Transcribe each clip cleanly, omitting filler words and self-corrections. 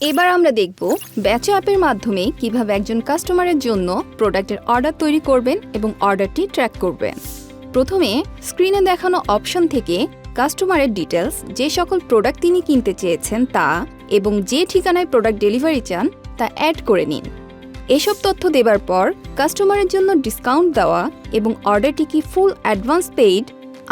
এবার আমরা দেখব ব্যাচো অ্যাপের মাধ্যমে কিভাবে একজন কাস্টমারের জন্য প্রোডাক্টের অর্ডার তৈরি করবেন এবং অর্ডারটি ট্র্যাক করবেন। প্রথমে স্ক্রিনে দেখানো অপশন থেকে কাস্টমারের ডিটেলস, যে সকল প্রোডাক্ট তিনি কিনতে চেয়েছেন তা এবং যে ঠিকানায় প্রোডাক্ট ডেলিভারি চান তা অ্যাড করে নিন। এসব তথ্য দেবার পর কাস্টমারের জন্য ডিসকাউন্ট দেওয়া এবং অর্ডারটি কি ফুল অ্যাডভান্স পেইড,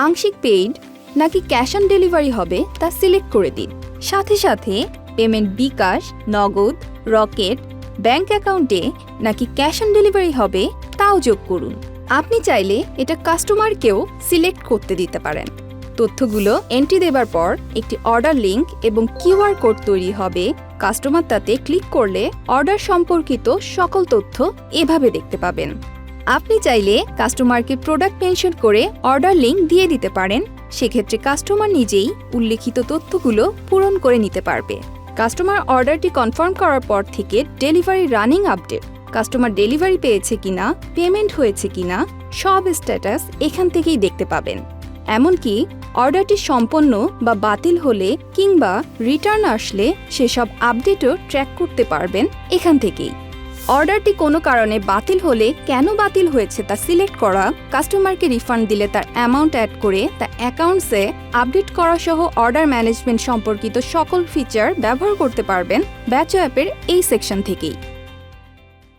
আংশিক পেইড নাকি ক্যাশ অন ডেলিভারি হবে তা সিলেক্ট করে দিন। সাথে সাথে পেমেন্ট বিকাশ, নগদ, রকেট, ব্যাংক অ্যাকাউন্টে নাকি ক্যাশ অন ডেলিভারি হবে তাও যোগ করুন। আপনি চাইলে এটা কাস্টমারকেও সিলেক্ট করতে দিতে পারেন। তথ্যগুলো এন্ট্রি দেবার পর একটি অর্ডার লিঙ্ক এবং কিউআর কোড তৈরি হবে। কাস্টমার তাতে ক্লিক করলে অর্ডার সম্পর্কিত সকল তথ্য এভাবে দেখতে পাবেন। আপনি চাইলে কাস্টমারকে প্রোডাক্ট মেনশন করে অর্ডার লিঙ্ক দিয়ে দিতে পারেন। সেক্ষেত্রে কাস্টমার নিজেই উল্লেখিত তথ্যগুলো পূরণ করে নিতে পারবে। কাস্টমার অর্ডারটি কনফার্ম করার পর থেকে delivery running update, customer delivery পেয়েছে কিনা, পেমেন্ট হয়েছে কিনা, সব স্ট্যাটাস এখান থেকেই দেখতে পাবেন। এমনকি অর্ডারটি সম্পন্ন বা বাতিল হলে কিংবা রিটার্ন আসলে সেসব আপডেটও ট্র্যাক করতে পারবেন এখান থেকেই। অর্ডারটি কোনো কারণে বাতিল হলে কেন বাতিল হয়েছে তা সিলেক্ট করা, কাস্টমারকে রিফান্ড দিলে তার অ্যামাউন্ট অ্যাড করে তা অ্যাকাউন্টসে আপডেট করা সহ অর্ডার ম্যানেজমেন্ট সম্পর্কিত সকল ফিচার ব্যবহার করতে পারবেন ব্যাচো অ্যাপের এই সেকশন থেকেই।